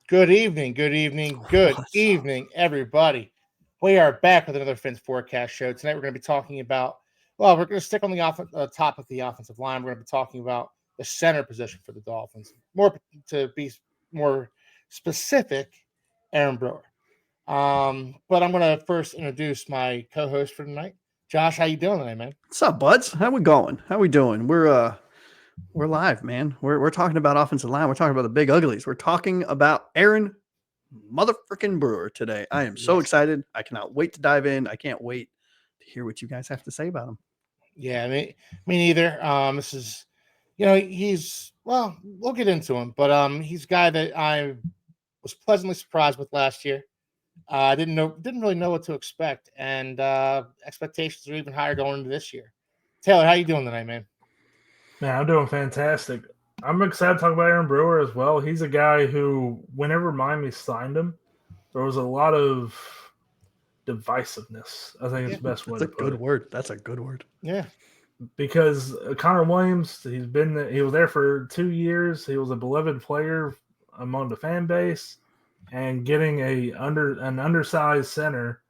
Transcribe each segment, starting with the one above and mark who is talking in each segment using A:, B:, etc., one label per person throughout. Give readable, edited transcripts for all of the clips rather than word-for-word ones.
A: Good evening, good evening, good
B: What's up?
A: evening, everybody. We are back with another Phins forecast show. Tonight we're going to be talking about, we're going to stick on the top of the offensive line. We're going to be talking about the center position for the Dolphins. To be more specific, Aaron Brewer. But I'm going to first introduce my co-host for tonight. Josh, how you doing tonight, man?
B: What's up, buds? How we going? How we doing? We're live, man. We're talking about offensive line. We're talking about the big uglies. We're talking about Aaron motherfucking Brewer today. I am so
A: Yes.
B: excited. I cannot wait to dive in. I can't wait to hear what you guys have to say about him.
A: Yeah, me neither. This is, we'll get into him, but he's a guy that I was pleasantly surprised with last year. I didn't really know what to expect, and expectations are even higher going into this year. Taylor, how you doing tonight, man?
C: Man, I'm doing fantastic. I'm excited to talk about Aaron Brewer as well. He's a guy who, whenever Miami signed him, there was a lot of divisiveness. I think it's the best way
B: That's a
C: to put
B: good
C: it.
B: word. That's a good word.
A: Yeah,
C: Because Connor Williams, he was there for 2 years. He was a beloved player among the fan base, and getting an undersized center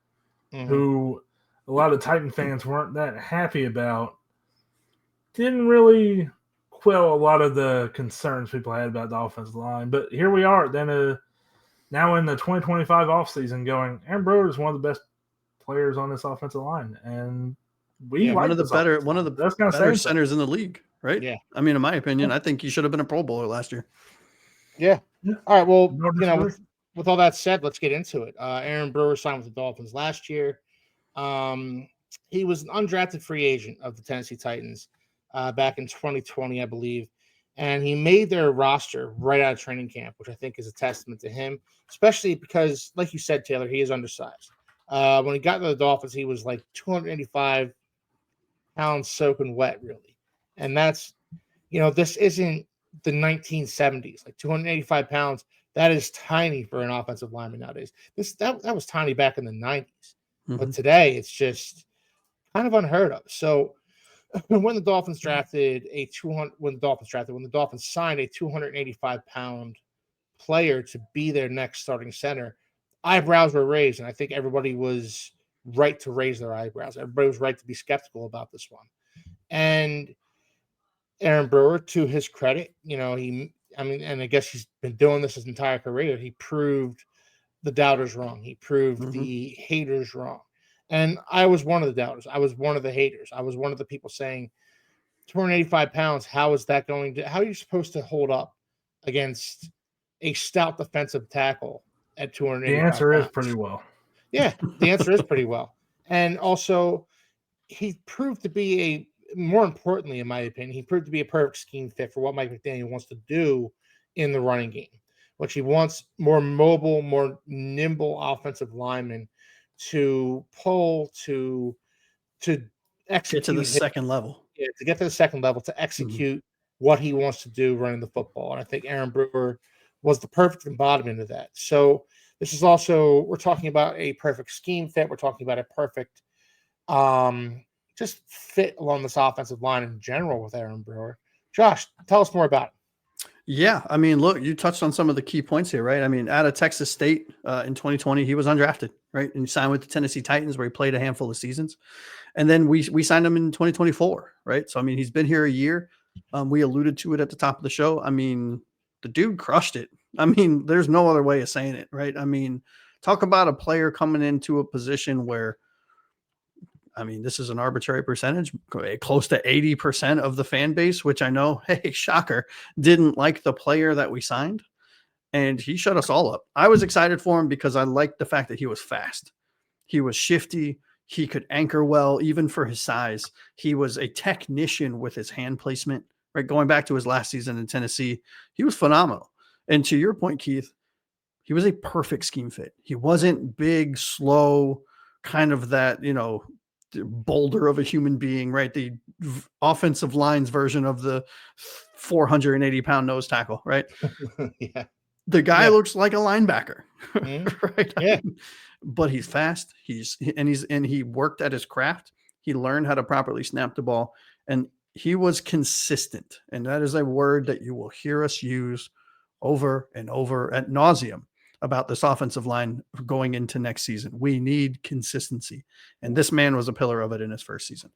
C: who a lot of Titan fans weren't that happy about didn't really quell a lot of the concerns people had about the offensive line. But here we are, now in the 2025 offseason going, Aaron Brewer is one of the best players on this offensive line. And
B: one of the better
C: saying
B: centers in the league, right?
A: Yeah.
B: I mean, in my opinion, I think he should have been a Pro Bowler last year.
A: yeah. All right. Well,
C: No
A: with all that said, let's get into it. Aaron Brewer signed with the Dolphins last year. He was an undrafted free agent of the Tennessee Titans back in 2020, I believe. And he made their roster right out of training camp, which I think is a testament to him, especially because, like you said, Taylor, he is undersized. When he got to the Dolphins, he was like 285 pounds soaking wet, really. And that's, this isn't the 1970s, like 285 pounds. That is tiny for an offensive lineman nowadays. That was tiny back in the 90s. But today it's just kind of unheard of. So when the Dolphins signed a 285-pound player to be their next starting center, eyebrows were raised, and I think everybody was right to raise their eyebrows. Everybody was right to be skeptical about this one. And Aaron Brewer, to his credit, and I guess he's been doing this his entire career. He proved the doubters wrong. He proved the haters wrong. And I was one of the doubters. I was one of the haters. I was one of the people saying, 285 pounds, how are you supposed to hold up against a stout defensive tackle at 285
C: The answer
A: pounds?
C: is pretty well.
A: Yeah, the answer is pretty well. And also, more importantly, in my opinion, he proved to be a perfect scheme fit for what Mike McDaniel wants to do in the running game, which he wants more mobile, more nimble offensive linemen to pull to execute
B: Get to the second level.
A: Yeah, to get to the second level, to execute what he wants to do running the football. And I think Aaron Brewer was the perfect embodiment of that. So this is also, we're talking about a perfect scheme fit. We're talking about a perfect just fit along this offensive line in general with Aaron Brewer. Josh, tell us more about it.
B: Yeah, I mean, look, you touched on some of the key points here, right? I mean, out of Texas State in 2020, he was undrafted, right? And he signed with the Tennessee Titans, where he played a handful of seasons. And then we signed him in 2024, right? So, I mean, he's been here a year. We alluded to it at the top of the show. I mean, the dude crushed it. I mean, there's no other way of saying it, right? I mean, talk about a player coming into a position where, I mean, this is an arbitrary percentage, close to 80% of the fan base, which I know, hey, shocker, didn't like the player that we signed. And he shut us all up. I was excited for him because I liked the fact that he was fast. He was shifty. He could anchor well, even for his size. He was a technician with his hand placement, right? Going back to his last season in Tennessee, he was phenomenal. And to your point, Keith, he was a perfect scheme fit. He wasn't big, slow, kind of that, boulder of a human being, right? The offensive line's version of the 480-pound nose tackle, right?
A: Yeah.
B: The guy looks like a linebacker, right?
A: Yeah.
B: But he's fast. He worked at his craft. He learned how to properly snap the ball, and he was consistent. And that is a word that you will hear us use over and over ad nauseum. about this offensive line going into next season. We need consistency. And this man was a pillar of it in his first season.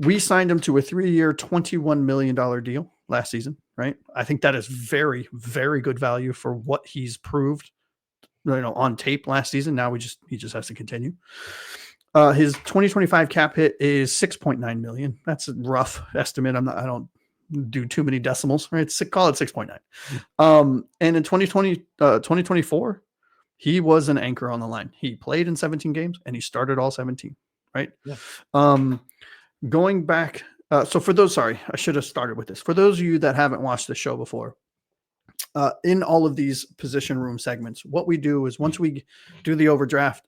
B: We signed him to a 3-year, $21 million deal last season, right? I think that is very, very good value for what he's proved, on tape last season. Now he just has to continue. His 2025 cap hit is $6.9 million. That's a rough estimate. I don't do too many decimals, right? Call it 6.9. And in 2024, he was an anchor on the line. He played in 17 games and he started all 17, right? Yeah. Going back, so for those, I should have started with this. For those of you that haven't watched the show before, in all of these position room segments, what we do is once we do the overview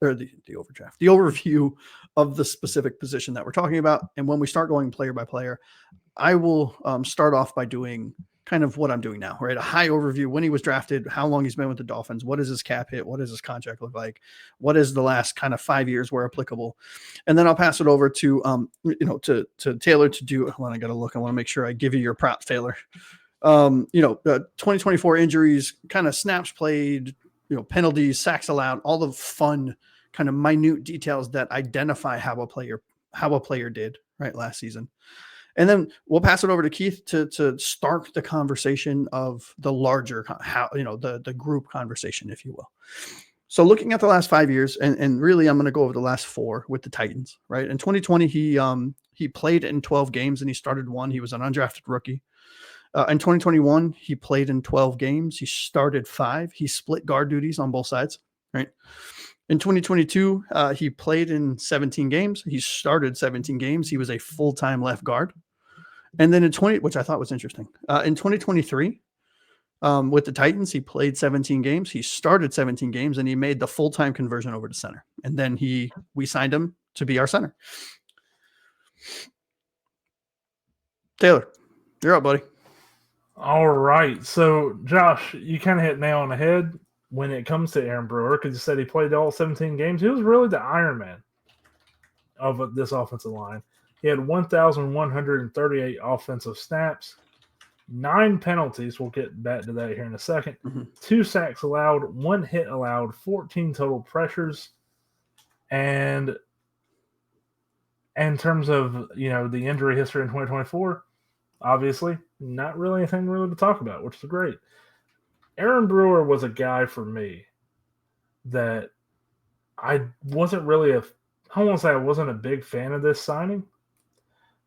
B: of the specific position that we're talking about, and when we start going player by player, I will start off by doing kind of what I'm doing now, right? A high overview, when he was drafted, how long he's been with the Dolphins, what is his cap hit, what does his contract look like, what is the last kind of 5 years where applicable, and then I'll pass it over to to Taylor to do. Hold on, I got to look. I want to make sure I give you your prop, Taylor. 2024 injuries, kind of snaps played, penalties, sacks allowed, all the fun kind of minute details that identify how a player did right last season. And then we'll pass it over to Keith to start the conversation of the larger, the group conversation, if you will. So looking at the last 5 years, and really I'm going to go over the last 4 with the Titans, right? In 2020, he played in 12 games and he started 1. He was an undrafted rookie. In 2021, he played in 12 games. He started 5. He split guard duties on both sides, right? In 2022, he played in 17 games. He started 17 games. He was a full-time left guard. And then which I thought was interesting, in 2023, with the Titans, he played 17 games. He started 17 games, and he made the full-time conversion over to center. And then we signed him to be our center. Taylor, you're up, buddy.
C: All right. So, Josh, you kind of hit nail on the head when it comes to Aaron Brewer, because you said he played all 17 games. He was really the Iron Man of this offensive line. He had 1,138 offensive snaps, 9 penalties. We'll get back to that here in a second. 2 sacks allowed, 1 hit allowed, 14 total pressures. And in terms of, the injury history in 2024, obviously, not really anything really to talk about, which is great. Aaron Brewer was a guy for me that I wasn't really I won't say I wasn't a big fan of this signing,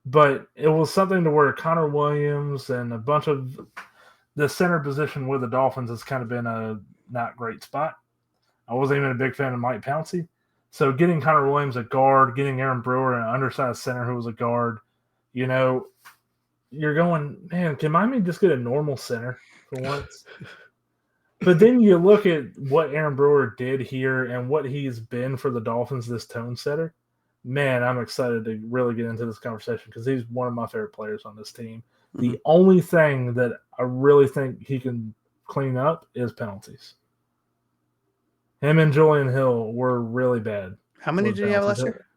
C: but it was something to where Connor Williams and a bunch of the center position with the Dolphins has kind of been a not great spot. I wasn't even a big fan of Mike Pouncey. So getting Connor Williams a guard, getting Aaron Brewer an undersized center who was a guard, you're going, man, can Miami just get a normal center for once? But then you look at what Aaron Brewer did here and what he's been for the Dolphins, this tone setter. Man, I'm excited to really get into this conversation because he's one of my favorite players on this team. Mm-hmm. The only thing that I really think he can clean up is penalties. Him and Julian Hill were really bad.
B: How many did he have last year?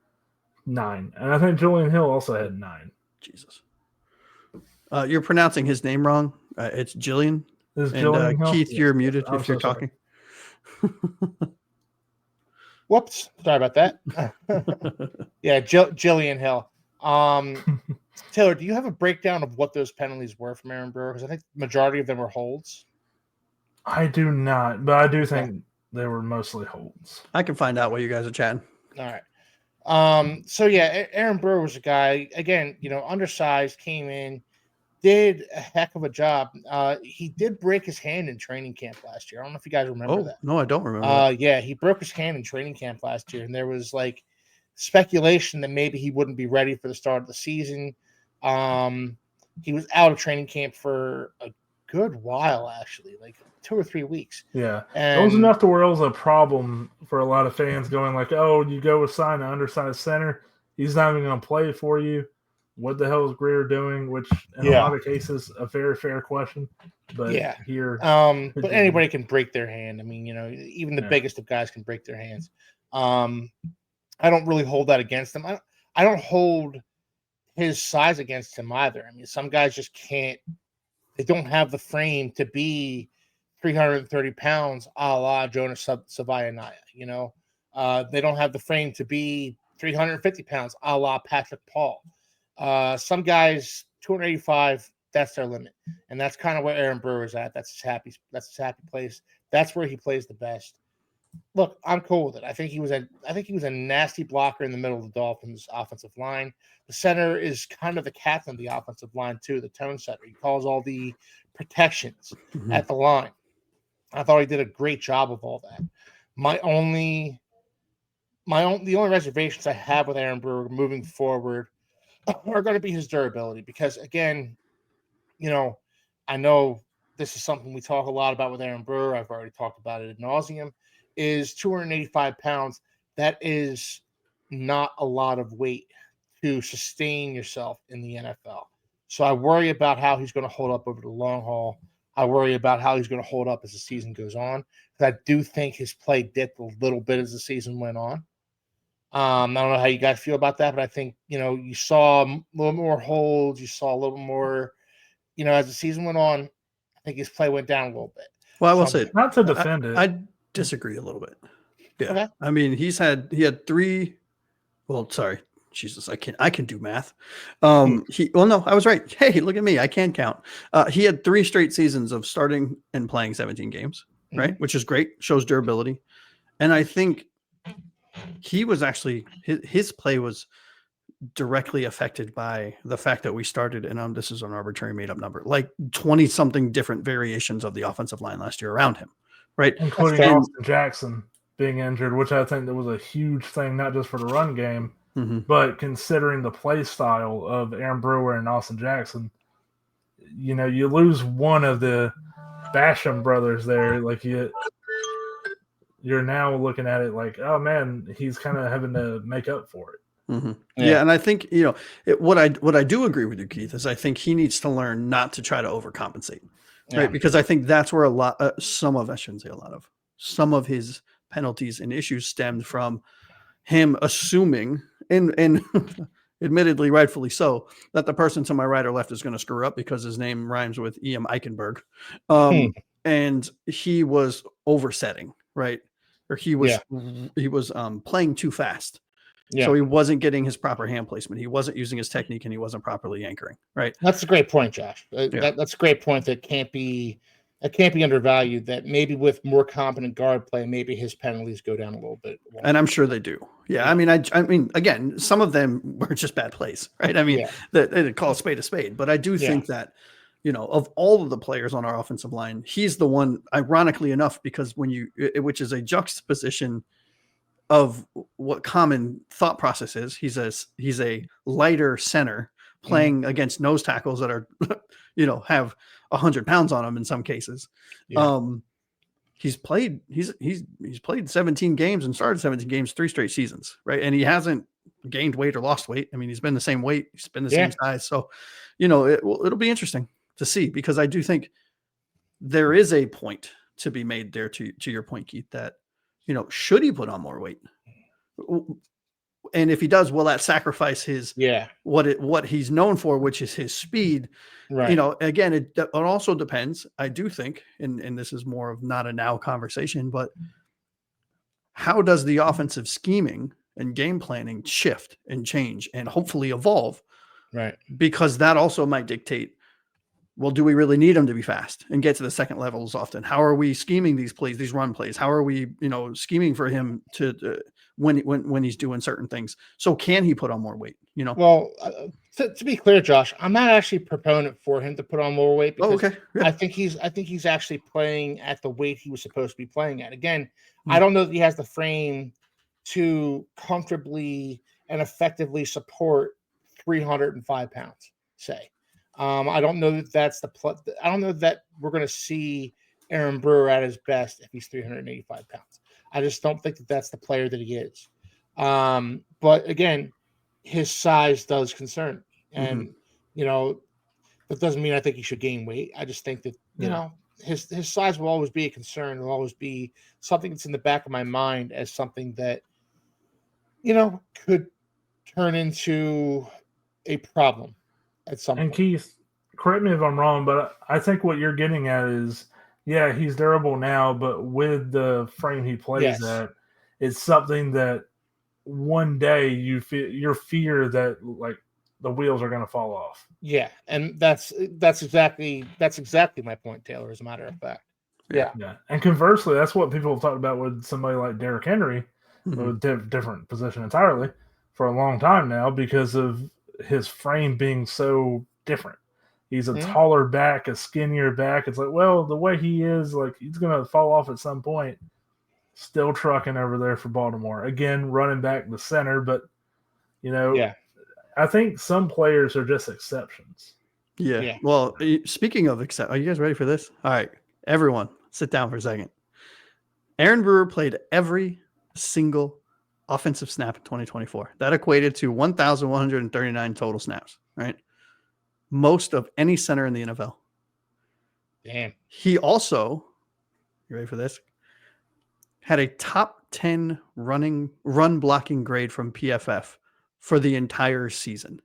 C: 9. And I think Julian Hill also had 9.
B: Jesus. You're pronouncing his name wrong. It's Jillian. And Keith, you're muted if you're talking.
A: Whoops. Sorry about that. Yeah, Jillian Hill. Taylor, do you have a breakdown of what those penalties were from Aaron Brewer? Because I think the majority of them were holds.
C: I do not, but I do think they were mostly holds.
B: I can find out while you guys are chatting.
A: All right. So, yeah, Aaron Brewer was a guy, again, undersized, came in, did a heck of a job. He did break his hand in training camp last year. I don't know if you guys remember that.
B: No, I don't remember that.
A: Yeah, he broke his hand in training camp last year, and there was, speculation that maybe he wouldn't be ready for the start of the season. He was out of training camp for a good while, actually, 2 or 3 weeks.
C: Yeah. And it was enough to where it was a problem for a lot of fans going you go sign an undersized center. He's not even going to play for you. What the hell is Greer doing? Which, in a lot of cases, a very fair question. But here,
A: but anybody can break their hand. I mean, even the biggest of guys can break their hands. I don't really hold that against him. I don't hold his size against him either. I mean, some guys just can't. They don't have the frame to be 330 pounds, a la Jonas Savaianaya. They don't have the frame to be 350 pounds, a la Patrick Paul. Some guys 285, that's their limit, and that's kind of where Aaron Brewer is at. That's his happy place. That's where he plays the best. Look, I'm cool with it. I think he was a nasty blocker in the middle of the Dolphins' offensive line. The center is kind of the captain of the offensive line too, the tone setter. He calls all the protections at the line. I thought he did a great job of all that. The only reservations I have with Aaron Brewer moving forward are going to be his durability, because again, I know this is something we talk a lot about with Aaron Brewer. I've already talked about it ad nauseum. Is 285 pounds. That is not a lot of weight to sustain yourself in the NFL. So I worry about how he's going to hold up over the long haul. I worry about how he's going to hold up as the season goes on. Because I do think his play dipped a little bit as the season went on. I don't know how you guys feel about that, but I think, you saw a little more holds. You saw a little more, as the season went on, I think his play went down a little bit.
B: Well, I will say,
C: not to defend it.
B: I disagree a little bit. Yeah.
A: Okay.
B: I mean, he had 3. Well, sorry. Jesus, I can do math. No, I was right. Hey, look at me. I can count. He had 3 straight seasons of starting and playing 17 games, right? Which is great. Shows durability. And I think he was actually, his play was directly affected by the fact that we started, and this is an arbitrary made up number, like 20 something different variations of the offensive line last year around him, right?
C: Including Austin Jackson being injured, which I think that was a huge thing, not just for the run game, but considering the play style of Aaron Brewer and Austin Jackson, you lose one of the Basham brothers there. Like you're now looking at it like, oh man, he's kind of having to make up for it.
B: Yeah, and I think what I do agree with you, Keith, is I think he needs to learn not to try to overcompensate, right? Because I think that's where some of his penalties and issues stemmed from him assuming, and admittedly rightfully so, that the person to my right or left is going to screw up because his name rhymes with E.M. Eichenberg, and he was oversetting, right? Or he was playing too fast. Yeah. So he wasn't getting his proper hand placement. He wasn't using his technique, and he wasn't properly anchoring. Right.
A: That's a great point, Josh. That's a great point. That can't be undervalued. That maybe with more competent guard play, maybe his penalties go down a little bit.
B: And I'm sure they do. Yeah. I mean, again, some of them were just bad plays, right? I mean, they call a spade, but I do think that, of all of the players on our offensive line, he's the one, ironically enough, because which is a juxtaposition of what common thought process is. He's a lighter center playing against nose tackles that are, have 100 pounds on them in some cases. Yeah. He's played 17 games and started 17 games 3 straight seasons, right? And he hasn't gained weight or lost weight. I mean, he's been the same weight, he's been the same size. So, it'll be interesting to see, because I do think there is a point to be made there, to your point, Keith, that should he put on more weight? And if he does, will that sacrifice his what he's known for, which is his speed? Right. Again, it also depends. I do think, and this is more of not a now conversation, but how does the offensive scheming and game planning shift and change and hopefully evolve?
A: Right.
B: Because that also might dictate, well, do we really need him to be fast and get to the second levels often? How are we scheming these plays, these run plays? How are we, scheming for him to when he's doing certain things? So can he put on more weight?
A: Well, to be clear, Josh, I'm not actually a proponent for him to put on more weight. Because I think he's actually playing at the weight he was supposed to be playing at. Again, I don't know that he has the frame to comfortably and effectively support 305 pounds, say. I don't know that that's I don't know that we're going to see Aaron Brewer at his best if he's 385 pounds. I just don't think that that's the player that he is. But again, his size does concern me. And, that doesn't mean I think he should gain weight. I just think that, his size will always be a concern. Will always be something that's in the back of my mind as something that, could turn into a problem at some point.
C: And Keith, correct me if I'm wrong, but I think what you're getting at is Yeah, he's durable now, but with the frame he plays
A: Yes.
C: at, it's something that one day you feel your fear that like the wheels are going to fall off.
A: Yeah, and that's exactly my point, Taylor. As a matter of fact, yeah,
C: Yeah, and conversely, that's what people have talked about with somebody like Derrick Henry,
B: Mhm.
C: with different position entirely, for a long time now because of his frame being so different. He's a
A: Mhm.
C: taller back, a skinnier back. It's like, well, the way he is, like he's gonna fall off at some point. Still trucking over there for Baltimore again, running back the center, but
A: yeah,
C: I think some players are just exceptions.
B: Yeah.
A: yeah.
B: Well, speaking of except, are you guys ready for this? All right, everyone, sit down for a second. Aaron Brewer played every single offensive snap in 2024. That equated to 1,139 total snaps, right? Most of any center in the NFL.
A: Damn.
B: He also, you ready for this? Had a top 10 run blocking grade from PFF for the entire season.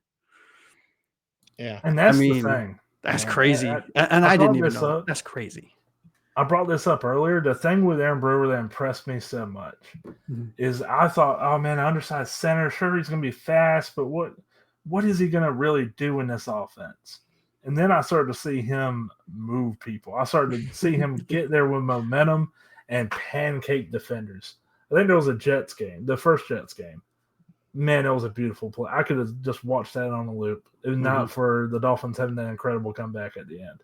A: Yeah.
C: And that's
B: I mean,
C: the thing.
B: that's
C: man.
B: crazy. And I didn't
C: brought
B: even
C: this
B: know that.
C: up.
B: That's crazy.
C: I brought this up earlier. The thing with Aaron Brewer that impressed me so much is I thought, oh man, undersized center. Sure, he's going to be fast, but what is he going to really do in this offense? And then I started to see him move people. I started to see him get there with momentum and pancake defenders. I think there was a Jets game, the first Jets game. Man, it was a beautiful play. I could have just watched that on a loop, if not for the Dolphins having that incredible comeback at the end.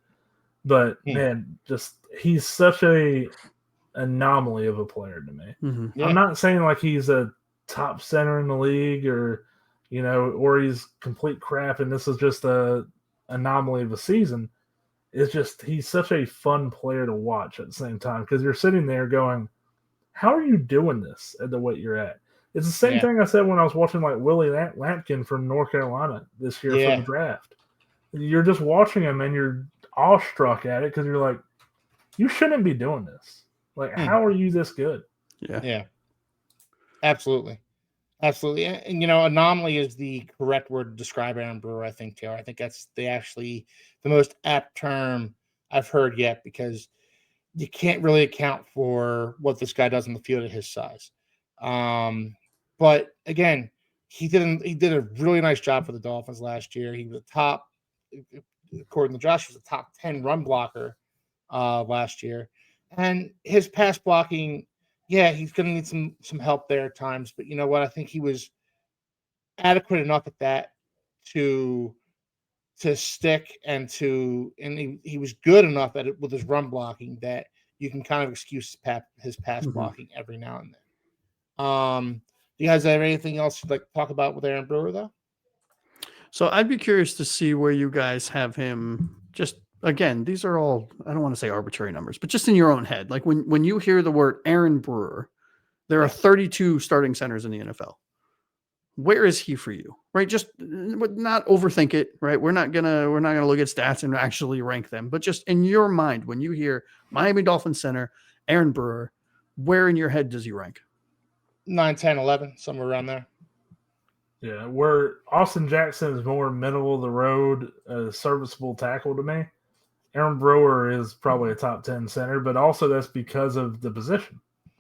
C: But man, just he's such a anomaly of a player to me.
A: Yeah.
C: I'm not saying like he's a top center in the league or or he's complete crap and this is just a anomaly of a season. It's just he's such a fun player to watch at the same time because you're sitting there going, how are you doing this at the weight you're at? It's the same thing I said when I was watching like Willie Lampkin from North Carolina this year for the draft. You're just watching him and you're awestruck at it because you're like, you shouldn't be doing this. Like, how are you this good?
A: Yeah. Absolutely. Absolutely. And anomaly is the correct word to describe Aaron Brewer, I think, Taylor. I think that's the most apt term I've heard yet because you can't really account for what this guy does in the field at his size. But again, he did a really nice job for the Dolphins last year. He was a top, according to Josh, he was a top 10 run blocker last year. And his pass blocking, yeah, he's going to need some help there at times. But you know what? I think he was adequate enough at that to stick and he was good enough at it with his run blocking that you can kind of excuse his pass blocking every now and then. Do you guys have anything else you'd like to talk about with Aaron Brewer though?
B: So I'd be curious to see where you guys have him. Just again, these are all, I don't want to say arbitrary numbers, but just in your own head. Like when you hear the word Aaron Brewer, there are 32 starting centers in the NFL. Where is he for you? Right? Just not overthink it, right? We're not gonna look at stats and actually rank them, but just in your mind, when you hear Miami Dolphins center, Aaron Brewer, where in your head does he rank?
A: 9, 10, 11, somewhere around there.
C: Yeah, where Austin Jackson is more middle of the road, serviceable tackle to me. Aaron Brewer is probably a top 10 center, but also that's because of the position.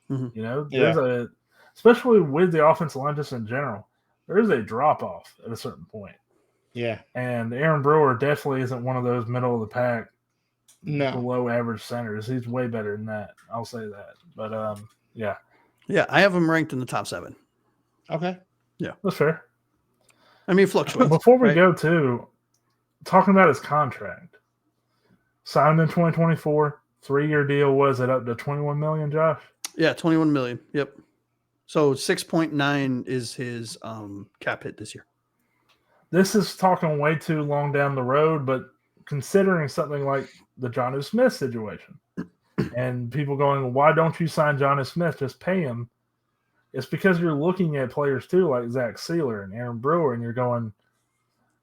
C: There's especially with the offensive line just in general, there is a drop off at a certain point.
A: Yeah.
C: And Aaron Brewer definitely isn't one of those middle of the pack, below average centers. He's way better than that. I'll say that. But yeah.
B: Yeah, I have him ranked in the top 7.
A: Okay.
B: Yeah.
C: That's fair.
B: I mean, fluctuates.
C: Before we go to talking about his contract, signed in 2024, 3-year deal, was it up to $21 million, Josh?
B: Yeah, $21 million. Yep. So 6.9 is his cap hit this year.
C: This is talking way too long down the road, but considering something like the Jonnu Smith situation and people going, why don't you sign Jonnu Smith? Just pay him. It's because you're looking at players too, like Zach Sealer and Aaron Brewer, and you're going,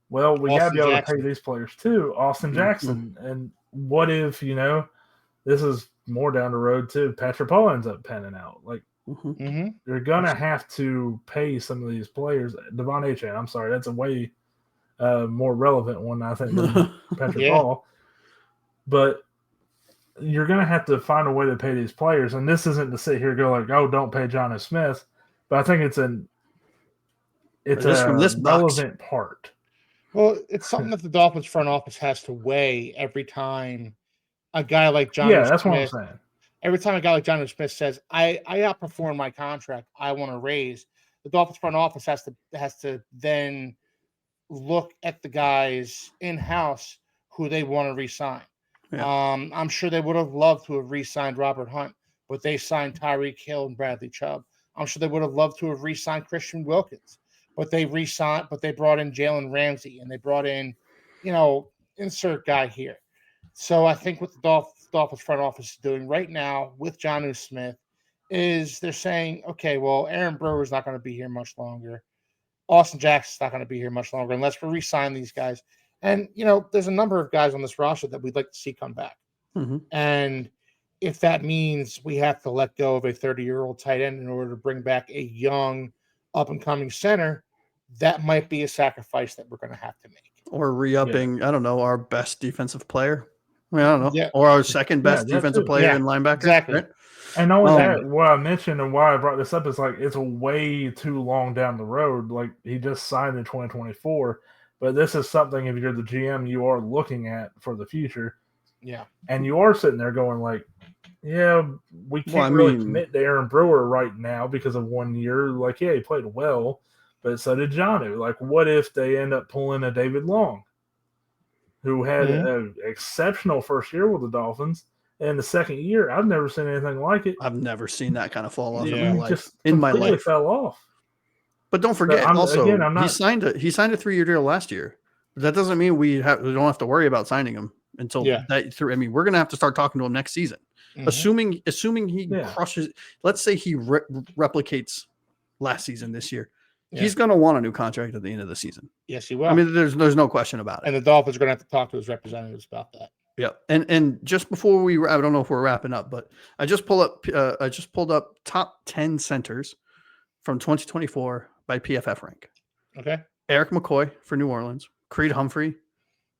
C: well, we got to be able to pay these players too. Austin Jackson. And what if, this is more down the road too, Patrick Paul ends up panning out. Like, you're going to have to pay some of these players. Devon Achane, I'm sorry, that's a way more relevant one, I think, than Patrick Paul. But you're going to have to find a way to pay these players. And this isn't to sit here and go like, oh, don't pay Johnny Smith. But I think it's
B: Just from this box.
C: relevant part.
A: Well, it's something that the Dolphins front office has to weigh every time a guy like John
C: Yeah, that's
A: Smith.
C: what I'm saying.
A: Every time a guy like John Smith says, I outperformed my contract, I want to raise, the Dolphins front office has to then look at the guys in-house who they want to re-sign.
B: Yeah.
A: I'm sure they would have loved to have re-signed Robert Hunt, but they signed Tyreek Hill and Bradley Chubb. I'm sure they would have loved to have re-signed Christian Wilkins, but they brought in Jalen Ramsey, and they brought in, insert guy here. So I think what the Dolphins front office is doing right now with Jonnu Smith is they're saying, okay, well, Aaron Brewer is not going to be here much longer. Austin Jackson's not going to be here much longer unless we re-sign these guys. And, there's a number of guys on this roster that we'd like to see come back.
B: Mm-hmm.
A: And if that means we have to let go of a 30-year-old tight end in order to bring back a young, up-and-coming center, that might be a sacrifice that we're going to have to make.
B: Or re-upping, I don't know, our best defensive player. I don't know. Yeah. Or our second best defensive player in linebacker.
A: Exactly.
B: Right?
C: And only that, what I mentioned and why I brought this up is like it's way too long down the road. Like he just signed in 2024, but this is something if you're the GM you are looking at for the future.
A: Yeah.
C: And you are sitting there going like, yeah, we can't really commit to Aaron Brewer right now because of 1 year. Like, yeah, he played well, but so did Jonnu. Like, what if they end up pulling a David Long, who had an exceptional first year with the Dolphins? And the second year, I've never seen anything like it.
B: I've never seen that kind of fall off
C: Just
B: in my life.
C: Fell off.
B: But don't forget, he signed a 3-year deal last year. That doesn't mean we don't have to worry about signing him until that. I mean, we're going to have to start talking to him next season, assuming he crushes. Let's say he replicates last season this year. Yeah. He's going to want a new contract at the end of the season.
A: Yes, he will.
B: I mean, there's no question about it.
A: And the Dolphins are going to have to talk to his representatives about that.
B: Yeah, and just before I don't know if we're wrapping up, but I just pulled up top 10 centers from 2024 by PFF rank.
A: Okay.
B: Eric McCoy for New Orleans, Creed Humphrey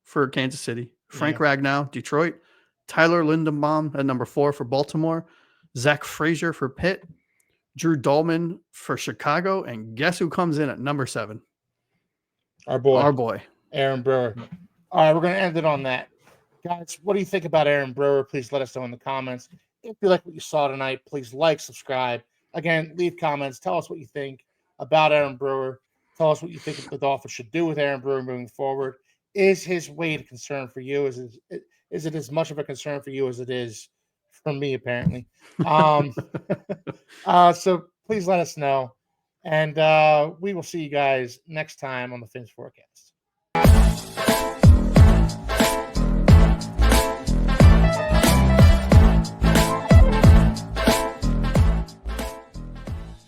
B: for Kansas City, Frank Ragnow, Detroit, Tyler Lindenbaum at number 4 for Baltimore, Zach Frazier for Pitt, Drew Dolman for Chicago, and guess who comes in at number 7?
A: Our boy, Aaron Brewer. All right, we're going to end it on that. Guys, what do you think about Aaron Brewer? Please let us know in the comments. If you like what you saw tonight, please like, subscribe. Again, leave comments. Tell us what you think about Aaron Brewer. Tell us what you think the Dolphins should do with Aaron Brewer moving forward. Is his weight a concern for you? Is it as much of a concern for you as it is for me, apparently? So please let us know. And we will see you guys next time on the Phins Forecast.